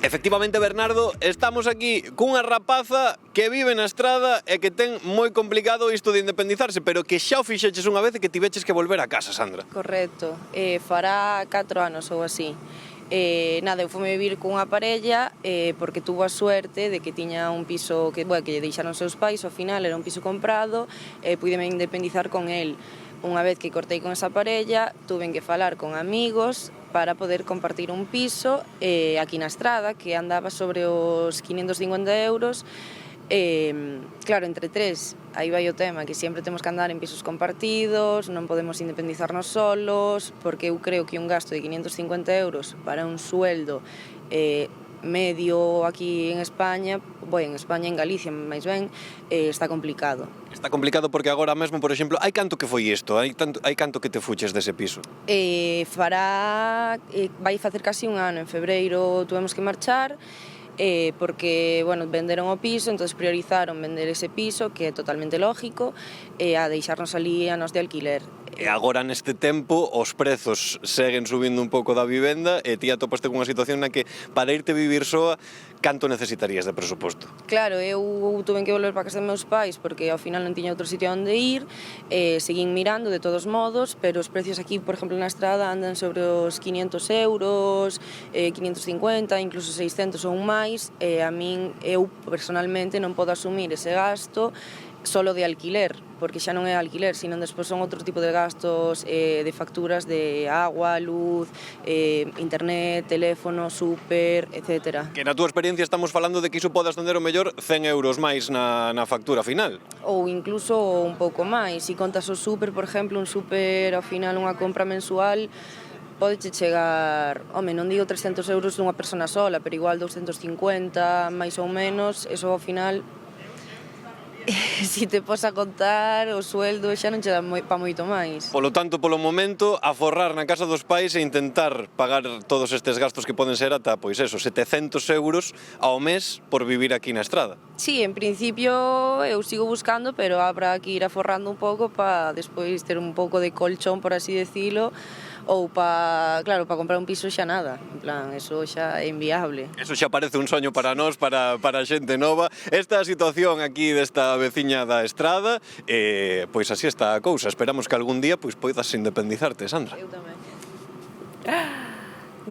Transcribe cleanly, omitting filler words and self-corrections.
Efectivamente, Bernardo, estamos aquí cunha rapaza que vive na estrada e que ten moi complicado isto de independizarse, pero que xa o fixeches unha vez e que tiveches que volver a casa, Sandra. Correcto, fará 4 anos ou así. Nada, eu fome vivir cunha parella porque tuvo a suerte de que tiña un piso que lle deixaron seus pais, ao final era un piso comprado e puideme independizar con el. Unha vez que cortei con esa parella, tuven que falar con amigos para poder compartir un piso aquí na estrada, que andaba sobre os 550 euros. Claro, entre tres, aí vai o tema, que sempre temos que andar en pisos compartidos, non podemos independizarnos solos, porque eu creo que un gasto de 550 euros para un sueldo medio aquí en España, en Galicia, máis ben, está complicado. Está complicado porque agora mesmo, por exemplo, hai canto que foi isto? Hai canto que te fuches dese piso? Vai facer casi un ano, en febreiro tuvemos que marchar, porque, venderon o piso, entón priorizaron vender ese piso, que é totalmente lógico, a deixarnos ali a nos de alquiler. E agora neste tempo os prezos seguen subindo un pouco da vivenda e ti atopaste cunha situación na que para irte vivir soa, canto necesitarías de presuposto? Claro, eu tuve que volver para casa de meus pais porque ao final non tiña outro sitio onde ir, seguín mirando de todos modos, pero os precios aquí, por exemplo, na estrada andan sobre os 500 euros, 550, incluso 600 ou máis, e a min, eu personalmente non podo asumir ese gasto solo de alquiler, porque xa non é alquiler, sino despois son outro tipo de gastos de facturas de agua, luz, internet, teléfono, súper, etc. Que na túa experiencia estamos falando de que iso pode ascender o mellor 100 euros máis na factura final. Ou incluso un pouco máis. Se contas o súper, por exemplo, un súper ao final unha compra mensual podeche chegar, non digo 300 euros dunha persona sola, pero igual 250, máis ou menos, eso ao final, se te pos a contar o sueldo xa non che dá pa moito máis. Polo tanto, polo momento, a forrar na casa dos pais e intentar pagar todos estes gastos que poden ser ata, 700 euros ao mes por vivir aquí na estrada. Sí, en principio eu sigo buscando, pero habrá que ir aforrando un pouco para despois ter un pouco de colchón, por así decirlo, ou para comprar un piso xa nada, en plan, eso xa é inviable. Eso xa parece un soño para nós, para a xente nova. Esta situación aquí desta veciña da estrada, pois así está a cousa. Esperamos que algún día poidas independizarte, Sandra. Eu tamén.